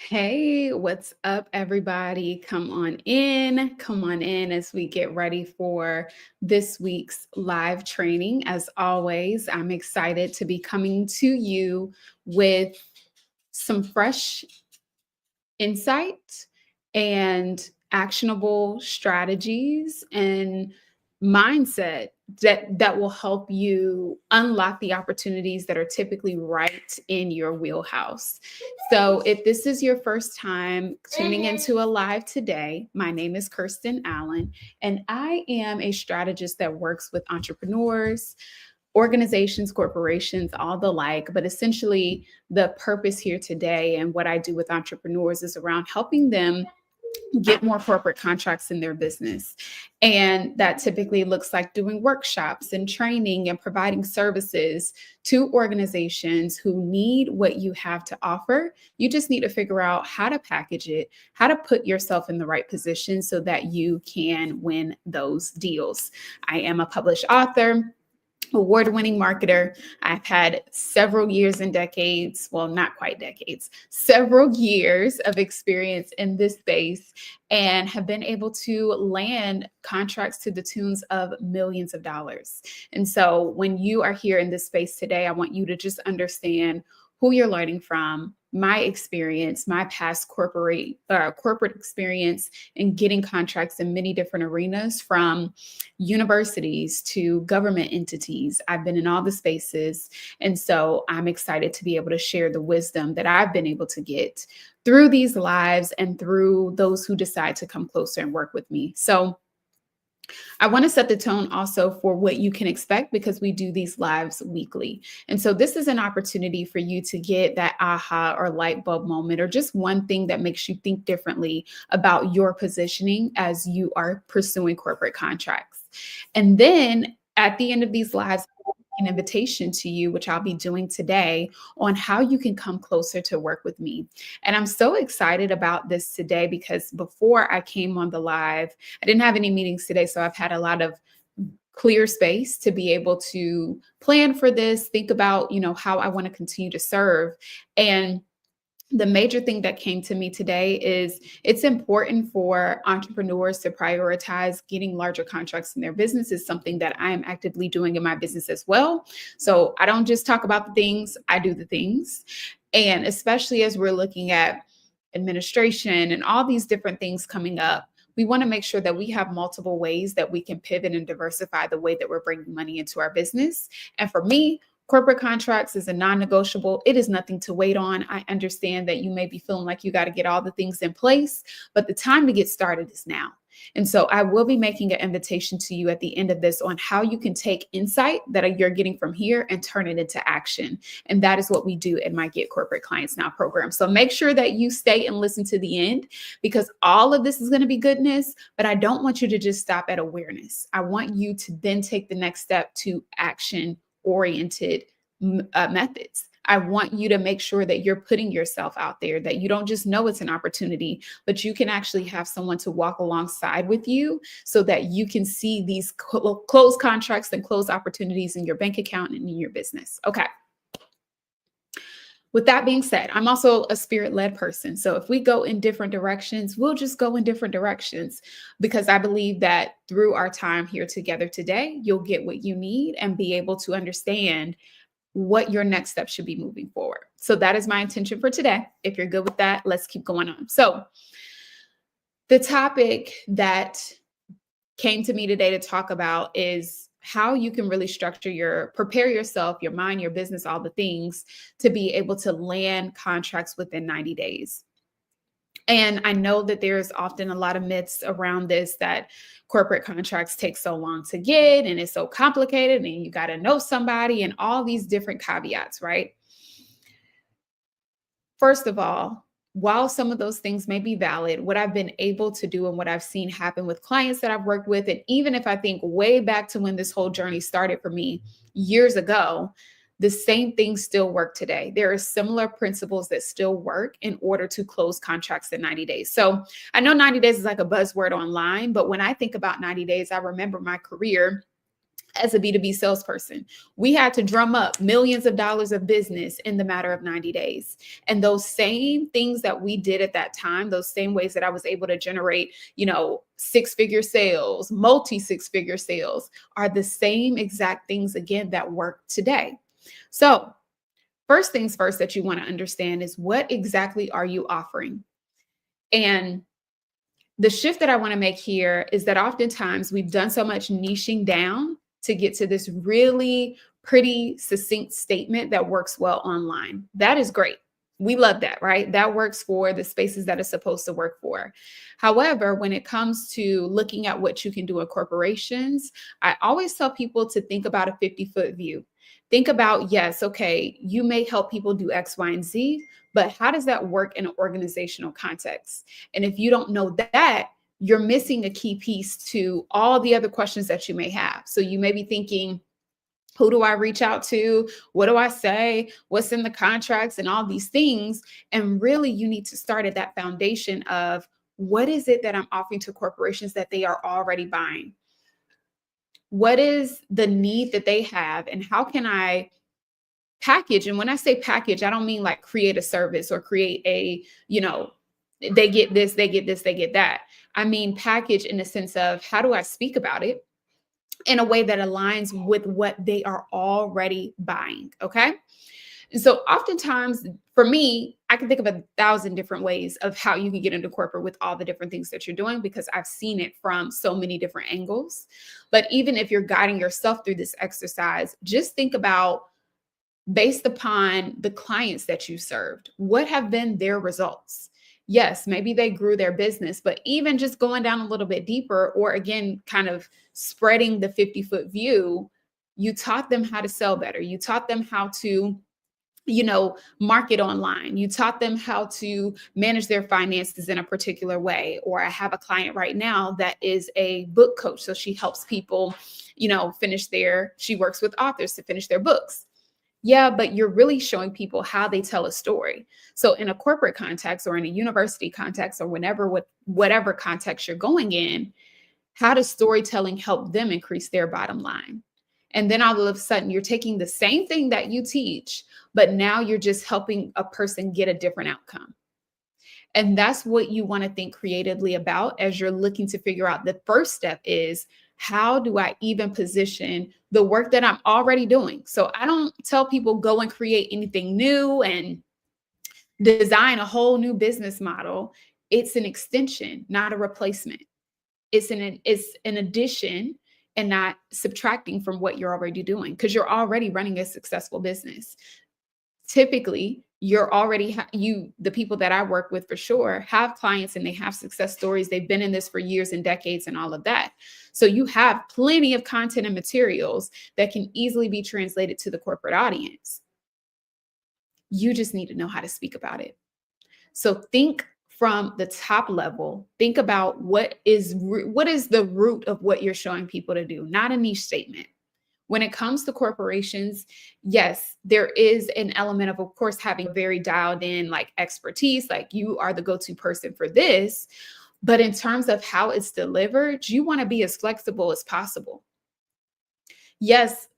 Hey, what's up, everybody? Come on in as we get ready for this week's live training. As always, I'm excited to be coming to you with some fresh insight and actionable strategies and mindset that will help you unlock the opportunities that are typically right in your wheelhouse. So, if this is your first time tuning into a live today, my name is Kirsten Allen, and I am a strategist that works with entrepreneurs, organizations, corporations, all the like. But essentially, the purpose here today and what I do with entrepreneurs is around helping them get more corporate contracts in their business. And that typically looks like doing workshops and training and providing services to organizations who need what you have to offer. You just need to figure out how to package it, how to put yourself in the right position so that you can win those deals. I am a published author, award-winning marketer. I've had several years and decades, well, not quite decades, several years of experience in this space and have been able to land contracts to the tunes of millions of dollars. And so when you are here in this space today, I want you to just understand who you're learning from, my experience, my past corporate experience in getting contracts in many different arenas, from universities to government entities. I've been in all the spaces. And so I'm excited to be able to share the wisdom that I've been able to get through these lives and through those who decide to come closer and work with me. So I want to set the tone also for what you can expect, because we do these lives weekly. And so this is an opportunity for you to get that aha or light bulb moment, or just one thing that makes you think differently about your positioning as you are pursuing corporate contracts. And then at the end of these lives, an invitation to you, which I'll be doing today, on how you can come closer to work with me. And I'm so excited about this today because before I came on the live, I didn't have any meetings today. So I've had a lot of clear space to be able to plan for this, think about, how I want to continue to serve. And the major thing that came to me today is it's important for entrepreneurs to prioritize getting larger contracts in their business. Is something that I am actively doing in my business as well. So I don't just talk about the things, I do the things. And especially as we're looking at administration and all these different things coming up, we want to make sure that we have multiple ways that we can pivot and diversify the way that we're bringing money into our business. And for me, corporate contracts is a non-negotiable. It is nothing to wait on. I understand that you may be feeling like you got to get all the things in place, but the time to get started is now. And so I will be making an invitation to you at the end of this on how you can take insight that you're getting from here and turn it into action. And that is what we do in my Get Corporate Clients Now program. So make sure that you stay and listen to the end, because all of this is going to be goodness, but I don't want you to just stop at awareness. I want you to then take the next step to action-oriented methods. I want you to make sure that you're putting yourself out there, that you don't just know it's an opportunity, but you can actually have someone to walk alongside with you so that you can see these closed contracts and closed opportunities in your bank account and in your business. Okay. With that being said, I'm also a spirit-led person. So if we go in different directions, we'll just go in different directions, because I believe that through our time here together today, you'll get what you need and be able to understand what your next step should be moving forward. So that is my intention for today. If you're good with that, let's keep going on. So the topic that came to me today to talk about is how you can really prepare yourself, your mind, your business, all the things to be able to land contracts within 90 days. And I know that there's often a lot of myths around this, that corporate contracts take so long to get and it's so complicated and you got to know somebody and all these different caveats, right? First of all, while some of those things may be valid, what I've been able to do and what I've seen happen with clients that I've worked with, and even if I think way back to when this whole journey started for me years ago, the same things still work today. There are similar principles that still work in order to close contracts in 90 days. So I know 90 days is like a buzzword online, but when I think about 90 days, I remember my career as a B2B salesperson. We had to drum up millions of dollars of business in the matter of 90 days. And those same things that we did at that time, those same ways that I was able to generate, six-figure sales, multi six-figure sales, are the same exact things again that work today. So first things first that you want to understand is, what exactly are you offering? And the shift that I want to make here is that oftentimes we've done so much niching down to get to this really pretty succinct statement that works well online. That is great. We love that, right? That works for the spaces that it's supposed to work for. However, when it comes to looking at what you can do in corporations, I always tell people to think about a 50-foot view. Think about, yes, okay, you may help people do X, Y, and Z, but how does that work in an organizational context? And if you don't know that, you're missing a key piece to all the other questions that you may have. So you may be thinking, who do I reach out to? What do I say? What's in the contracts and all these things? And really, you need to start at that foundation of, what is it that I'm offering to corporations that they are already buying? What is the need that they have? And how can I package? And when I say package, I don't mean like create a service or create a, they get this, they get this, they get that. I mean package in the sense of, how do I speak about it in a way that aligns with what they are already buying? Okay. And so oftentimes for me, I can think of 1,000 different ways of how you can get into corporate with all the different things that you're doing, because I've seen it from so many different angles. But even if you're guiding yourself through this exercise, just think about, based upon the clients that you served, what have been their results? Yes, maybe they grew their business, but even just going down a little bit deeper, or again, kind of spreading the 50-foot view, you taught them how to sell better. You taught them how to, market online. You taught them how to manage their finances in a particular way. Or I have a client right now that is a book coach. So she helps people, she works with authors to finish their books. Yeah, but you're really showing people how they tell a story. So in a corporate context or in a university context or whatever context you're going in, how does storytelling help them increase their bottom line? And then all of a sudden you're taking the same thing that you teach, but now you're just helping a person get a different outcome. And that's what you want to think creatively about as you're looking to figure out. The first step is, how do I even position the work that I'm already doing? So I don't tell people go and create anything new and design a whole new business model. It's an extension, not a replacement. It's an addition and not subtracting from what you're already doing, because you're already running a successful business. Typically, the people that I work with for sure have clients and they have success stories. They've been in this for years and decades and all of that. So you have plenty of content and materials that can easily be translated to the corporate audience. You just need to know how to speak about it. So think from the top level. Think about what is the root of what you're showing people to do, not a niche statement. When it comes to corporations, yes, there is an element of course, having very dialed in like expertise, like you are the go-to person for this. But in terms of how it's delivered, you want to be as flexible as possible. Yes,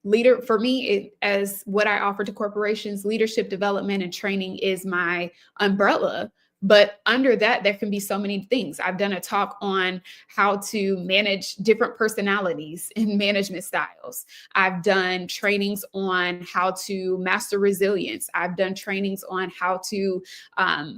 for me, as what I offer to corporations, leadership development and training is my umbrella. But under that, there can be so many things. I've done a talk on how to manage different personalities and management styles. I've done trainings on how to master resilience. I've done trainings on how to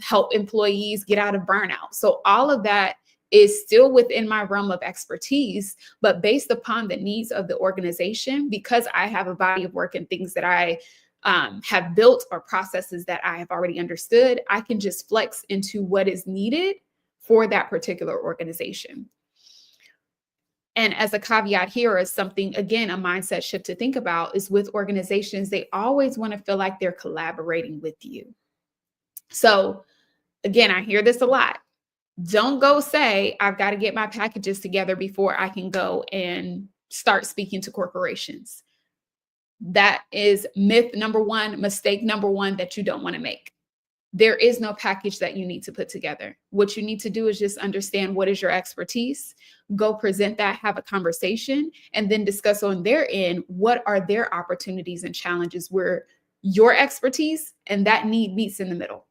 help employees get out of burnout. So all of that is still within my realm of expertise, but based upon the needs of the organization, because I have a body of work and things that I have built or processes that I have already understood, I can just flex into what is needed for that particular organization. And as a caveat here is something, again, a mindset shift to think about is with organizations, they always want to feel like they're collaborating with you. So again, I hear this a lot. Don't go say, I've got to get my packages together before I can go and start speaking to corporations. That is myth number one, mistake number one that you don't want to make. there is no package that you need to put together. What you need to do is just understand what is your expertise, go present that, have a conversation, and then discuss on their end what are their opportunities and challenges where your expertise and that need meets in the middle.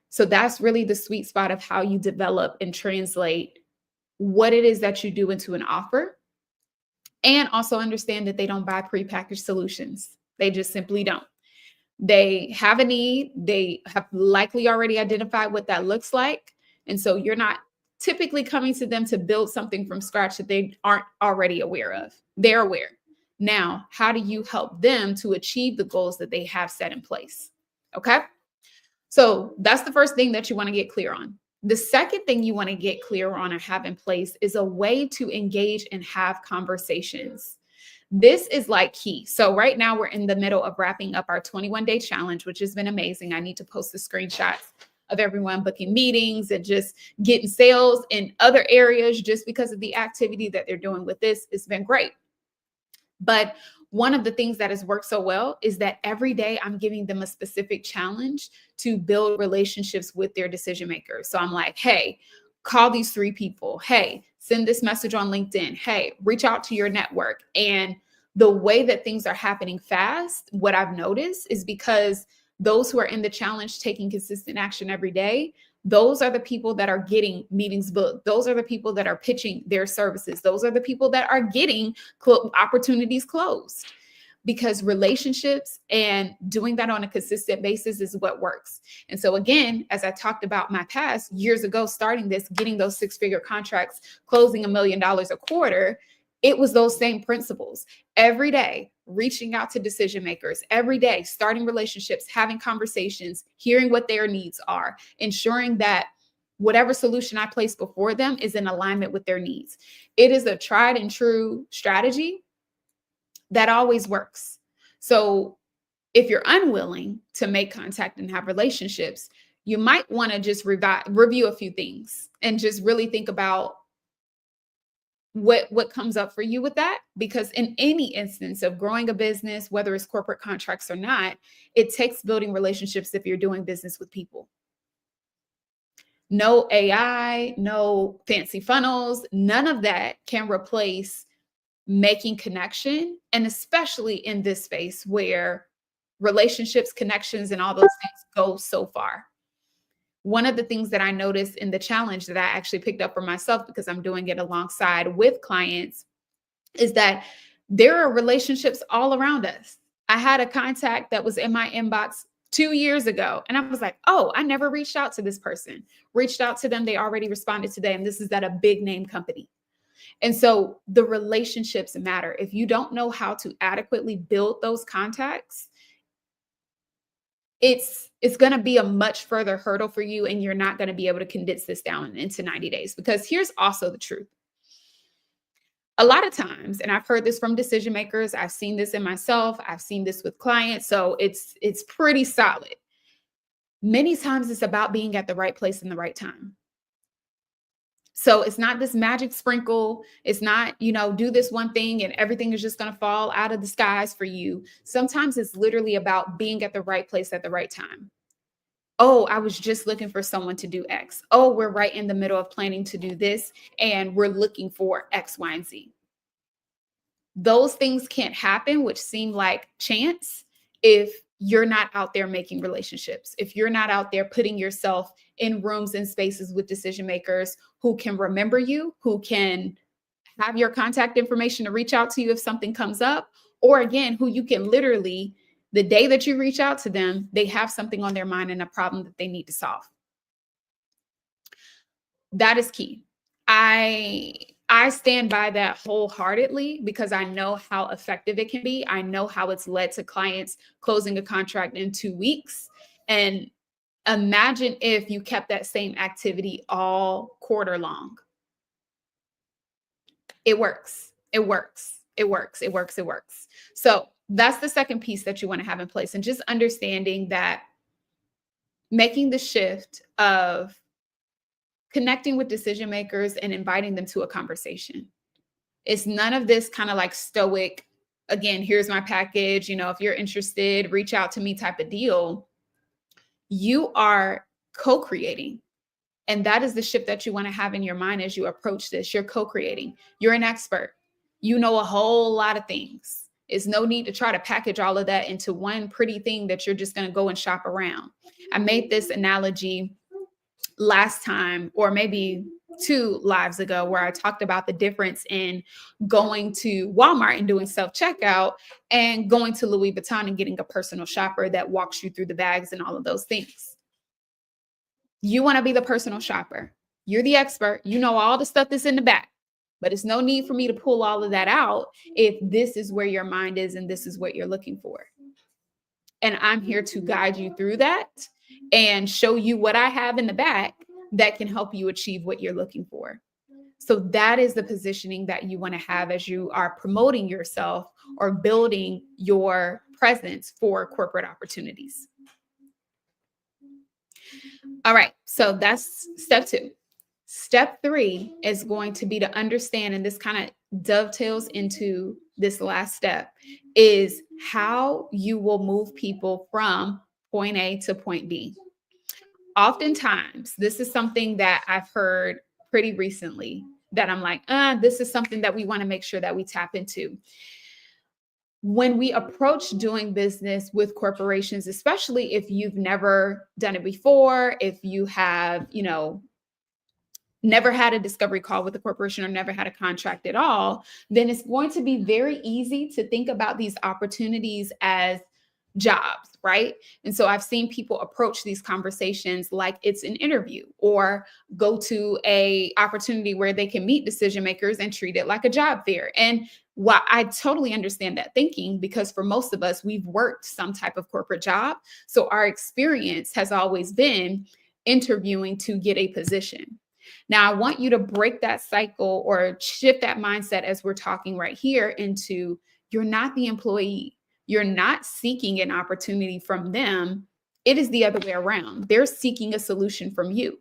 So that's really the sweet spot of how you develop and translate what it is that you do into an offer. And also understand that they don't buy prepackaged solutions. They just simply don't. They have a need. They have likely already identified what that looks like. And so you're not typically coming to them to build something from scratch that they aren't already aware of. They're aware. Now, how do you help them to achieve the goals that they have set in place? Okay. So that's the first thing that you want to get clear on. The second thing you want to get clear on or have in place is a way to engage and have conversations. This is like key. So right now we're in the middle of wrapping up our 21-day challenge, which has been amazing. I need to post the screenshots of everyone booking meetings and just getting sales in other areas just because of the activity that they're doing with this. It's been great. But one of the things that has worked so well is that every day I'm giving them a specific challenge to build relationships with their decision makers. So I'm like, hey, call these 3 people. Hey, send this message on LinkedIn. Hey, reach out to your network. And the way that things are happening fast, what I've noticed is because those who are in the challenge taking consistent action every day, those are the people that are getting meetings booked. Those are the people that are pitching their services. Those are the people that are getting opportunities closed, because relationships and doing that on a consistent basis is what works. And so again, as I talked about my past years ago, starting this, getting those 6-figure contracts, closing $1 million a quarter, it was those same principles. Every day, reaching out to decision makers, every day, starting relationships, having conversations, hearing what their needs are, ensuring that whatever solution I place before them is in alignment with their needs. It is a tried and true strategy that always works. So if you're unwilling to make contact and have relationships, you might want to just review a few things and just really think about what comes up for you with that. Because in any instance of growing a business, whether it's corporate contracts or not, it takes building relationships if you're doing business with people. No AI, no fancy funnels, none of that can replace making connection. And especially in this space where relationships, connections, and all those things go so far. One of the things that I noticed in the challenge that I actually picked up for myself, because I'm doing it alongside with clients, is that there are relationships all around us. I had a contact that was in my inbox 2 years ago, and I was like, oh, I never reached out to this person. Reached out to them. They already responded today. And this is at a big name company. And so the relationships matter. If you don't know how to adequately build those contacts, it's going to be a much further hurdle for you, and you're not going to be able to condense this down into 90 days. Because here's also the truth. A lot of times, and I've heard this from decision makers, I've seen this in myself, I've seen this with clients, so it's pretty solid. Many times it's about being at the right place in the right time. So it's not this magic sprinkle. It's not, do this one thing and everything is just going to fall out of the skies for you. Sometimes it's literally about being at the right place at the right time. Oh, I was just looking for someone to do X. Oh, we're right in the middle of planning to do this, and we're looking for X, Y, and Z. Those things can't happen, which seem like chance, if you're not out there making relationships, if you're not out there putting yourself in rooms and spaces with decision makers who can remember you, who can have your contact information to reach out to you if something comes up, or again, who you can literally, the day that you reach out to them, they have something on their mind and a problem that they need to solve. That is key. I stand by that wholeheartedly because I know how effective it can be. I know how it's led to clients closing a contract in 2 weeks. And imagine if you kept that same activity all quarter long. It works. It works. It works. It works. It works. So that's the second piece that you want to have in place. And just understanding that making the shift of connecting with decision makers and inviting them to a conversation. It's none of this kind of like stoic, again, here's my package, if you're interested, reach out to me type of deal. You are co-creating. And that is the shift that you want to have in your mind as you approach this. You're co-creating. You're an expert. You know a whole lot of things. It's no need to try to package all of that into one pretty thing that you're just going to go and shop around. I made this analogy last time, or maybe 2 lives ago, where I talked about the difference in going to Walmart and doing self-checkout and going to Louis Vuitton and getting a personal shopper that walks you through the bags and all of those things. You want to be the personal shopper. You're the expert. You know all the stuff that's in the back, but it's no need for me to pull all of that out if this is where your mind is and this is what you're looking for. And I'm here to guide you through that and show you what I have in the back that can help you achieve what you're looking for. So that is the positioning that you want to have as you are promoting yourself or building your presence for corporate opportunities. All right, so that's step 2. Step 3 is going to be to understand, and this kind of dovetails into this last step, is how you will move people from point A to point B. Oftentimes, this is something that I've heard pretty recently that I'm like, this is something that we want to make sure that we tap into. When we approach doing business with corporations, especially if you've never done it before, if you have, never had a discovery call with a corporation or never had a contract at all, then it's going to be very easy to think about these opportunities as jobs, right? And so I've seen people approach these conversations like it's an interview, or go to a opportunity where they can meet decision makers and treat it like a job fair. And while I totally understand that thinking, because for most of us, we've worked some type of corporate job. So our experience has always been interviewing to get a position. Now, I want you to break that cycle or shift that mindset as we're talking right here into, you're not the employee. You're not seeking an opportunity from them. It is the other way around. They're seeking a solution from you.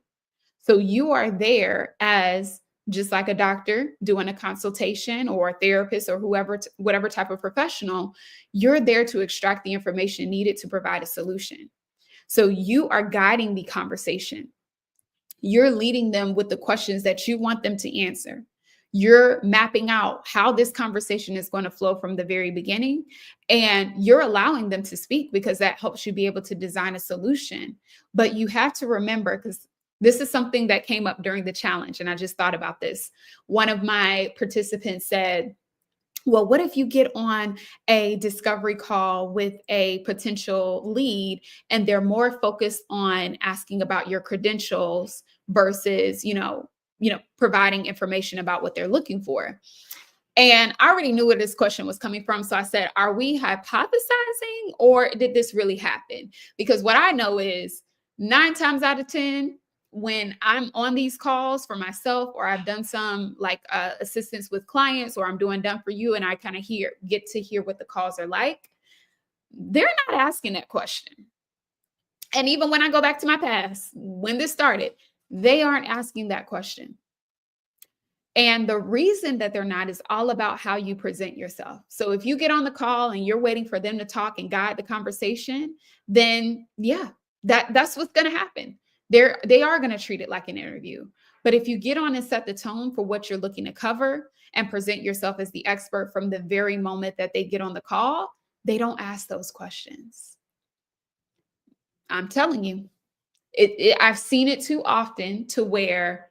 So you are there as just like a doctor doing a consultation, or a therapist, or whoever, whatever type of professional. You're there to extract the information needed to provide a solution. So you are guiding the conversation. You're leading them with the questions that you want them to answer. You're mapping out how this conversation is going to flow from the very beginning, and you're allowing them to speak because that helps you be able to design a solution. But you have to remember, because this is something that came up during the challenge, and I just thought about this. One of my participants said, well, what if you get on a discovery call with a potential lead and they're more focused on asking about your credentials versus, providing information about what they're looking for? And I already knew where this question was coming from. So I said, are we hypothesizing, or did this really happen? Because what I know is 9 times out of 10, when I'm on these calls for myself, or I've done some assistance with clients, or I'm doing done for you, and I kind of get to hear what the calls are like, they're not asking that question. And even when I go back to my past, when this started, they aren't asking that question. And the reason that they're not is all about how you present yourself. So if you get on the call and you're waiting for them to talk and guide the conversation, then that's what's going to happen. They are going to treat it like an interview. But if you get on and set the tone for what you're looking to cover and present yourself as the expert from the very moment that they get on the call, they don't ask those questions. I'm telling you, I've seen it too often to where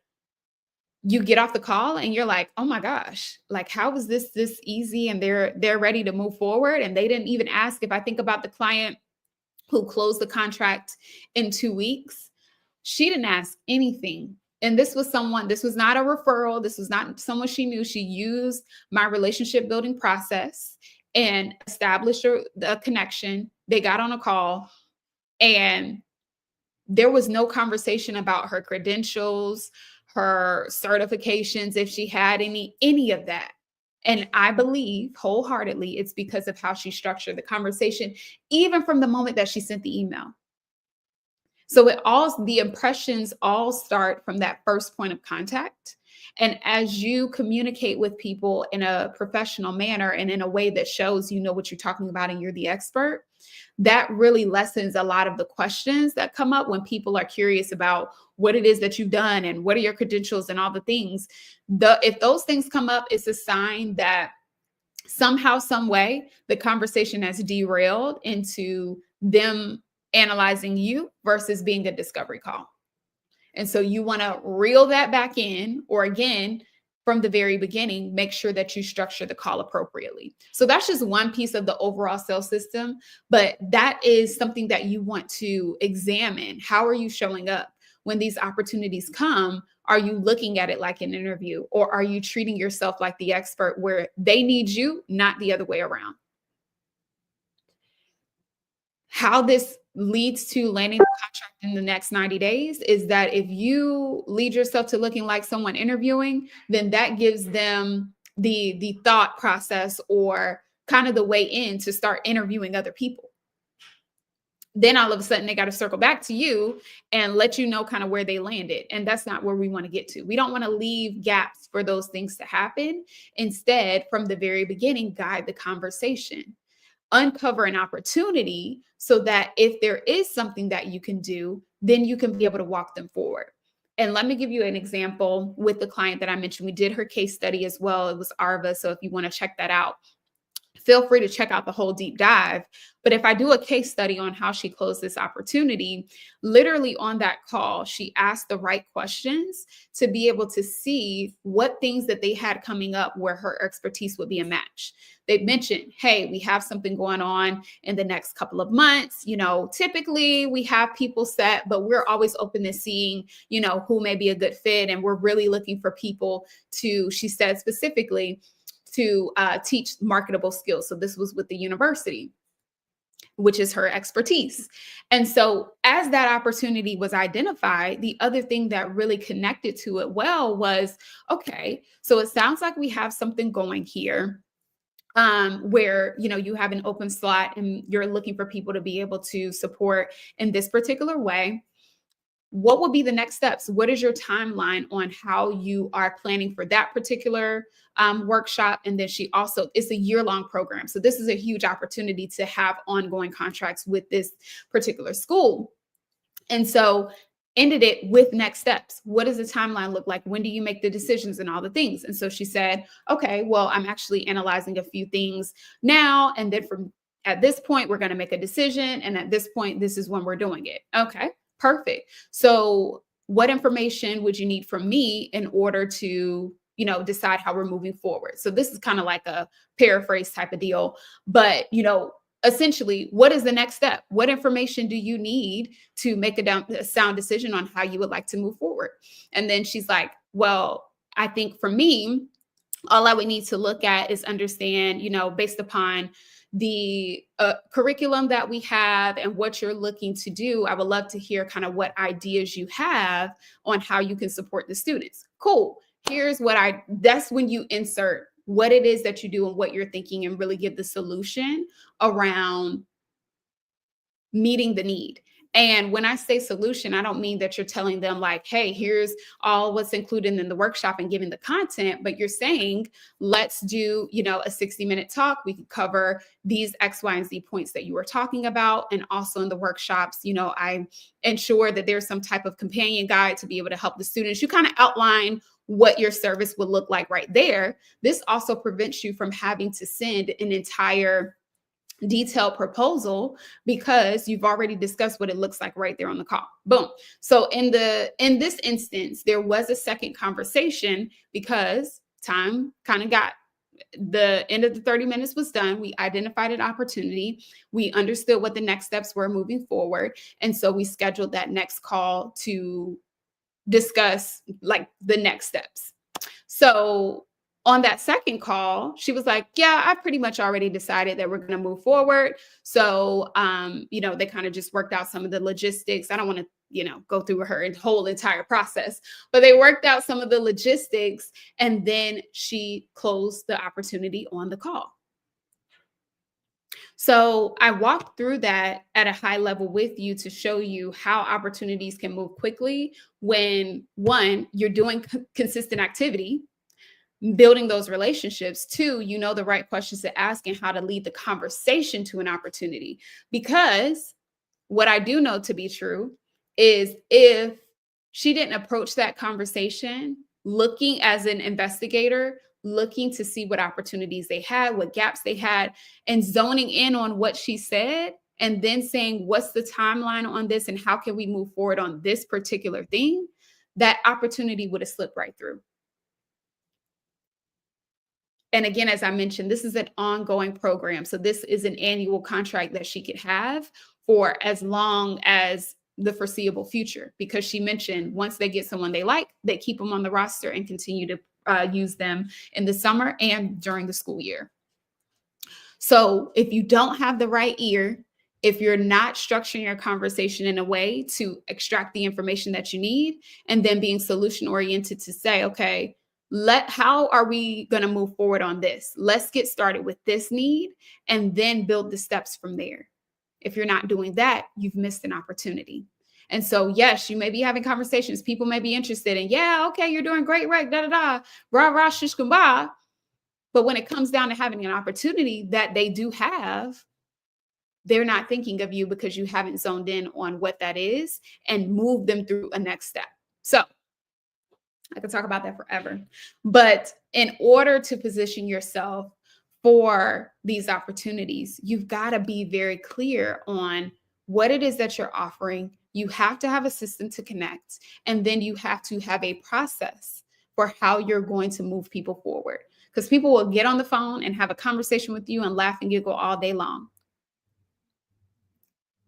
you get off the call and you're like, oh my gosh, like, how is this easy? And they're ready to move forward. And they didn't even ask. If I think about the client who closed the contract in 2 weeks, she didn't ask anything. And this was not a referral. This was not someone she knew. She used my relationship building process and established a connection. They got on a call, and there was no conversation about her credentials, her certifications, if she had any of that. And I believe wholeheartedly it's because of how she structured the conversation, even from the moment that she sent the email. So the impressions all start from that first point of contact. And as you communicate with people in a professional manner and in a way that shows you know what you're talking about and you're the expert, that really lessens a lot of the questions that come up when people are curious about what it is that you've done and what are your credentials and all the things. If those things come up, it's a sign that somehow, some way, the conversation has derailed into them analyzing you versus being a discovery call. And so you want to reel that back in, or again, from the very beginning, make sure that you structure the call appropriately. So that's just one piece of the overall sales system, but that is something that you want to examine. How are you showing up when these opportunities come? Are you looking at it like an interview, or are you treating yourself like the expert where they need you, not the other way around? How this leads to landing the contract in the next 90 days is that if you lead yourself to looking like someone interviewing, then that gives them the thought process or kind of the way in to start interviewing other people. Then all of a sudden they got to circle back to you and let you know kind of where they landed. And that's not where we want to get to. We don't want to leave gaps for those things to happen. Instead, from the very beginning, guide the conversation, uncover an opportunity so that if there is something that you can do, then you can be able to walk them forward. And let me give you an example with the client that I mentioned. We did her case study as well. It was Arva. So if you want to check that out, feel free to check out the whole deep dive. But if I do a case study on how she closed this opportunity, literally on that call, she asked the right questions to be able to see what things that they had coming up where her expertise would be a match. They mentioned, hey, we have something going on in the next couple of months. You know, typically we have people set, but we're always open to seeing, you know, who may be a good fit. And we're really looking for people to, she said specifically, to teach marketable skills. So this was with the university, which is her expertise. And so as that opportunity was identified, the other thing that really connected to it well was, okay, so it sounds like we have something going here where, you know, you have an open slot and you're looking for people to be able to support in this particular way. What will be the next steps? What is your timeline on how you are planning for that particular workshop? And then she also, it's a year-long program. So this is a huge opportunity to have ongoing contracts with this particular school. And so ended it with next steps. What does the timeline look like? When do you make the decisions and all the things? And so she said, okay, well, I'm actually analyzing a few things now. And then from at this point, we're going to make a decision. And at this point, this is when we're doing it. Okay. Perfect. So what information would you need from me in order to, you know, decide how we're moving forward? So this is kind of like a paraphrase type of deal, but, you know, essentially, what is the next step? What information do you need to make a sound decision on how you would like to move forward? And then she's like, well, I think for me, all I would need to look at is understand, you know, based upon the curriculum that we have and what you're looking to do, I would love to hear kind of what ideas you have on how you can support the students. Cool. Here's what that's when you insert what it is that you do and what you're thinking and really give the solution around meeting the need. And when I say solution, I don't mean that you're telling them like, hey, here's all what's included in the workshop and giving the content, but you're saying, let's do, you know, a 60-minute talk. We could cover these X, Y, and Z points that you were talking about. And also in the workshops, you know, I ensure that there's some type of companion guide to be able to help the students. You kind of outline what your service would look like right there. This also prevents you from having to send an entire detailed proposal because you've already discussed what it looks like right there on the call. Boom. So in this instance, there was a second conversation because time kind of got, the end of the 30 minutes was done. We identified an opportunity. We understood what the next steps were moving forward. And so we scheduled that next call to discuss like the next steps. So on that second call, she was like, yeah, I pretty much already decided that we're going to move forward. So, you know, they kind of just worked out some of the logistics. I don't want to, you know, go through her whole entire process, but they worked out some of the logistics and then she closed the opportunity on the call. So I walked through that at a high level with you to show you how opportunities can move quickly when one, you're doing consistent activity, building those relationships. Two, you know the right questions to ask and how to lead the conversation to an opportunity. Because what I do know to be true is if she didn't approach that conversation looking as an investigator, looking to see what opportunities they had, what gaps they had, and zoning in on what she said, and then saying, what's the timeline on this and how can we move forward on this particular thing, that opportunity would have slipped right through. And again, as I mentioned, this is an ongoing program. So this is an annual contract that she could have for as long as the foreseeable future, because she mentioned once they get someone they like, they keep them on the roster and continue to use them in the summer and during the school year. So if you don't have the right ear, if you're not structuring your conversation in a way to extract the information that you need, and then being solution oriented to say, okay, how are we going to move forward on this? Let's get started with this need and then build the steps from there. If you're not doing that, you've missed an opportunity. And so, yes, you may be having conversations. People may be interested in, yeah, okay, you're doing great, right? Da da da, rah rah, shish kumbah. But when it comes down to having an opportunity that they do have, they're not thinking of you because you haven't zoned in on what that is and moved them through a next step. So I could talk about that forever. But in order to position yourself for these opportunities, you've got to be very clear on what it is that you're offering. You have to have a system to connect, and then you have to have a process for how you're going to move people forward. Because people will get on the phone and have a conversation with you and laugh and giggle all day long.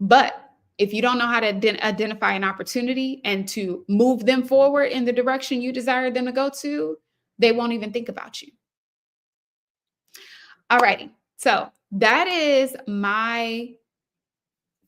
But if you don't know how to identify an opportunity and to move them forward in the direction you desire them to go to, they won't even think about you. All righty. So that is my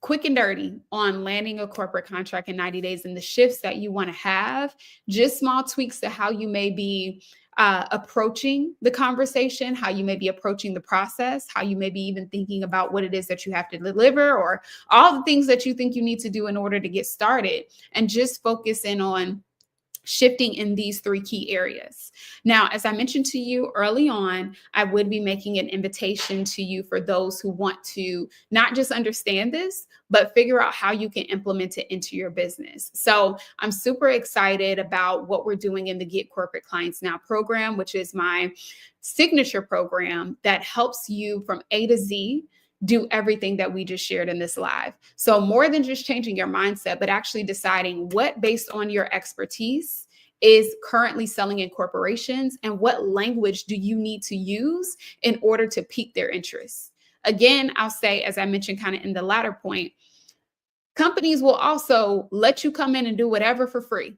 quick and dirty on landing a corporate contract in 90 days and the shifts that you want to have, just small tweaks to how you may be approaching the conversation, how you may be approaching the process, how you may be even thinking about what it is that you have to deliver, or all the things that you think you need to do in order to get started, and just focus in on shifting in these three key areas. Now, as I mentioned to you early on, I would be making an invitation to you for those who want to not just understand this, but figure out how you can implement it into your business. So I'm super excited about what we're doing in the Get Corporate Clients Now program, which is my signature program that helps you from A to Z do everything that we just shared in this live. So more than just changing your mindset, but actually deciding what, based on your expertise, is currently selling in corporations, and what language do you need to use in order to pique their interest. Again, I'll say, as I mentioned kind of in the latter point, companies will also let you come in and do whatever for free.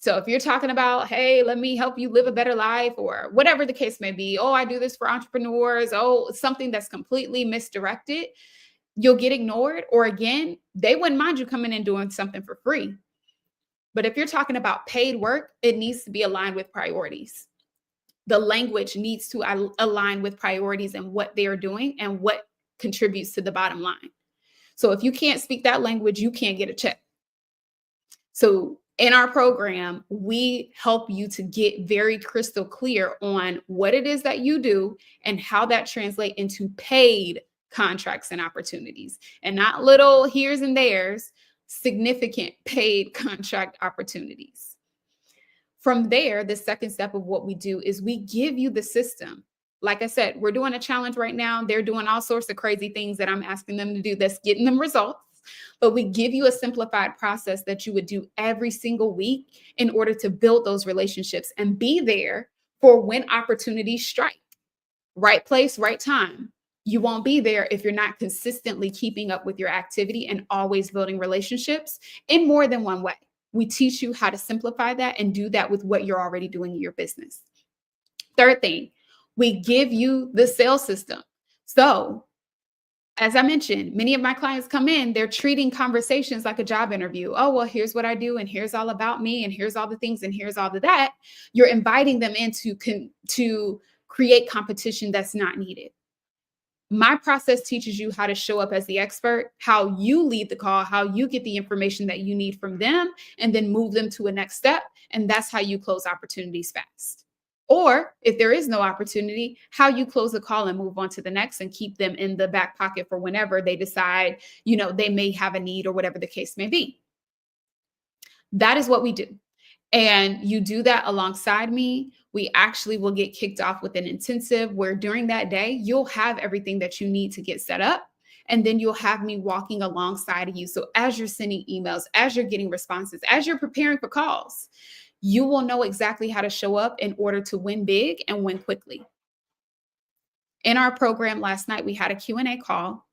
So if you're talking about, hey, let me help you live a better life, or whatever the case may be, oh, I do this for entrepreneurs, oh, something that's completely misdirected, you'll get ignored. Or again, they wouldn't mind you coming in doing something for free. But if you're talking about paid work, it needs to be aligned with priorities. The language needs to align with priorities and what they are doing and what contributes to the bottom line. So if you can't speak that language, you can't get a check. So in our program, we help you to get very crystal clear on what it is that you do and how that translates into paid contracts and opportunities, and not little here's and there's, significant paid contract opportunities. From there, the second step of what we do is we give you the system. Like I said, we're doing a challenge right now. They're doing all sorts of crazy things that I'm asking them to do that's getting them results. But we give you a simplified process that you would do every single week in order to build those relationships and be there for when opportunities strike. Right place, right time. You won't be there if you're not consistently keeping up with your activity and always building relationships in more than one way. We teach you how to simplify that and do that with what you're already doing in your business. Third thing, we give you the sales system. So as I mentioned, many of my clients come in, they're treating conversations like a job interview. Oh, well, here's what I do, and here's all about me, and here's all the things, and here's all of that. You're inviting them in to create competition that's not needed. My process teaches you how to show up as the expert, how you lead the call, how you get the information that you need from them, and then move them to a next step. And that's how you close opportunities fast. Or if there is no opportunity, how you close the call and move on to the next and keep them in the back pocket for whenever they decide, they may have a need or whatever the case may be. That is what we do. And you do that alongside me. We actually will get kicked off with an intensive where during that day, you'll have everything that you need to get set up. And then you'll have me walking alongside of you. So as you're sending emails, as you're getting responses, as you're preparing for calls, you will know exactly how to show up in order to win big and win quickly. In our program last night, we had a Q&A call,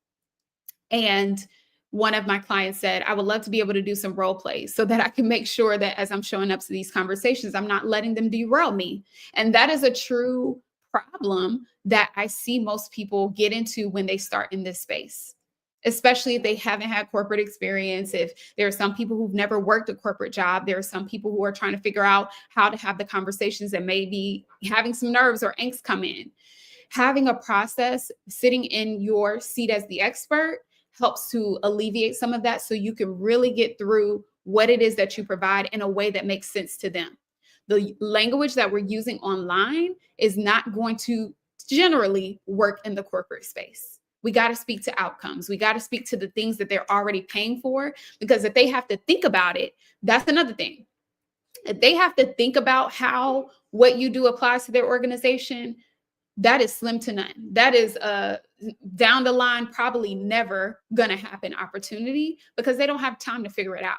and one of my clients said, I would love to be able to do some role plays so that I can make sure that as I'm showing up to these conversations, I'm not letting them derail me. And that is a true problem that I see most people get into when they start in this space, especially if they haven't had corporate experience. If there are some people who've never worked a corporate job, there are some people who are trying to figure out how to have the conversations and maybe having some nerves or angst come in. Having a process, sitting in your seat as the expert, helps to alleviate some of that so you can really get through what it is that you provide in a way that makes sense to them. The language that we're using online is not going to generally work in the corporate space. We got to speak to outcomes. We got to speak to the things that they're already paying for, because if they have to think about it, that's another thing. If they have to think about how what you do applies to their organization, that is slim to none. That is down the line, probably never going to happen opportunity, because they don't have time to figure it out.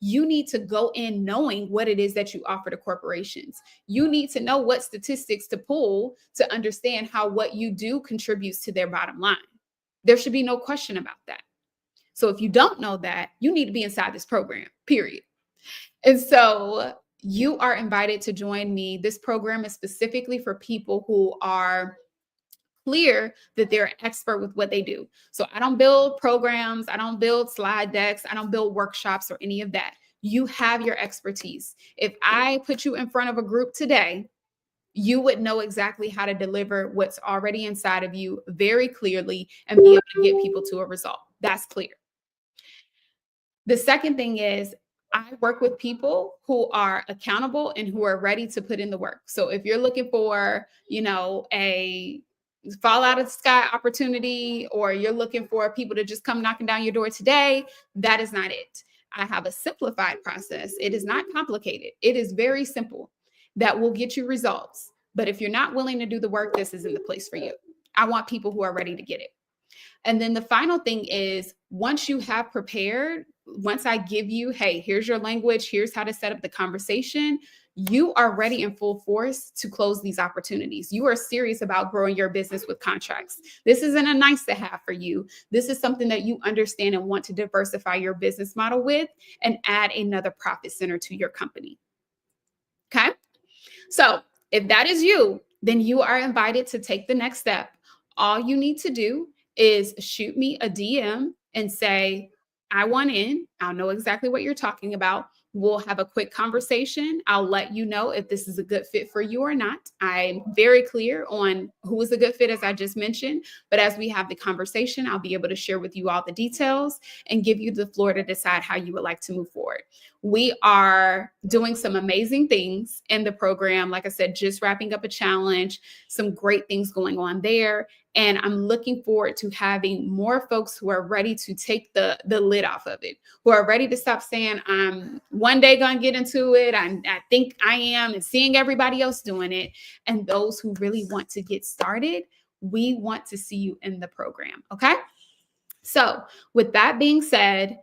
You need to go in knowing what it is that you offer to corporations. You need to know what statistics to pull to understand how what you do contributes to their bottom line. There should be no question about that. So if you don't know that, you need to be inside this program, period. And so you are invited to join me. This program is specifically for people who are clear that they're an expert with what they do. So I don't build programs, I don't build slide decks, I don't build workshops or any of that. You have your expertise. If I put you in front of a group today, you would know exactly how to deliver what's already inside of you very clearly and be able to get people to a result. That's clear. The second thing is, I work with people who are accountable and who are ready to put in the work. So if you're looking for, a fall out of the sky opportunity, or you're looking for people to just come knocking down your door today, that is not it. I have a simplified process. It is not complicated. It is very simple that will get you results. But if you're not willing to do the work, this isn't the place for you. I want people who are ready to get it. And then the final thing is, once you have prepared, once I give you, hey, here's your language, here's how to set up the conversation, you are ready in full force to close these opportunities. You are serious about growing your business with contracts. This isn't a nice to have for you. This is something that you understand and want to diversify your business model with and add another profit center to your company. Okay? So if that is you, then you are invited to take the next step. All you need to do is shoot me a DM and say, I want in. I'll know exactly what you're talking about. We'll have a quick conversation. I'll let you know if this is a good fit for you or not. I'm very clear on who is a good fit, as I just mentioned. But as we have the conversation, I'll be able to share with you all the details and give you the floor to decide how you would like to move forward. We are doing some amazing things in the program. Like I said, just wrapping up a challenge, some great things going on there. And I'm looking forward to having more folks who are ready to take the lid off of it, who are ready to stop saying, I'm one day going to get into it. I think I am, and seeing everybody else doing it. And those who really want to get started, we want to see you in the program. Okay. So with that being said,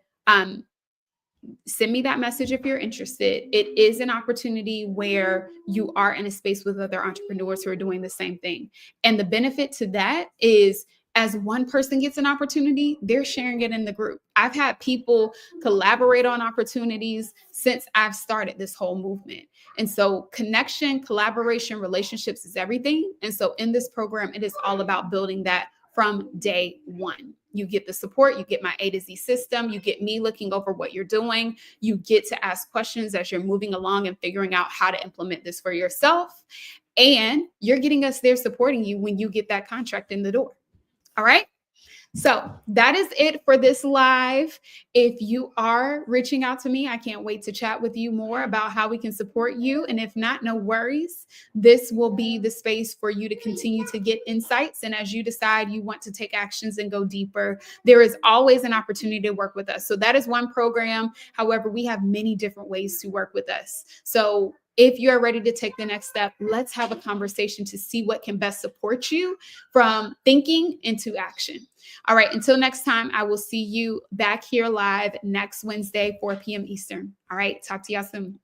send me that message if you're interested. It is an opportunity where you are in a space with other entrepreneurs who are doing the same thing. And the benefit to that is, as one person gets an opportunity, they're sharing it in the group. I've had people collaborate on opportunities since I've started this whole movement. And so connection, collaboration, relationships is everything. And so in this program, it is all about building that from day one. You get the support, you get my A to Z system, you get me looking over what you're doing, you get to ask questions as you're moving along and figuring out how to implement this for yourself. And you're getting us there supporting you when you get that contract in the door. All right. So that is it for this live. If you are reaching out to me, I can't wait to chat with you more about how we can support you. And if not, no worries. This will be the space for you to continue to get insights. And as you decide you want to take actions and go deeper, there is always an opportunity to work with us. So that is one program. However, we have many different ways to work with us. So if you're ready to take the next step, let's have a conversation to see what can best support you from thinking into action. All right, until next time, I will see you back here live next Wednesday, 4 p.m. Eastern. All right, talk to y'all soon.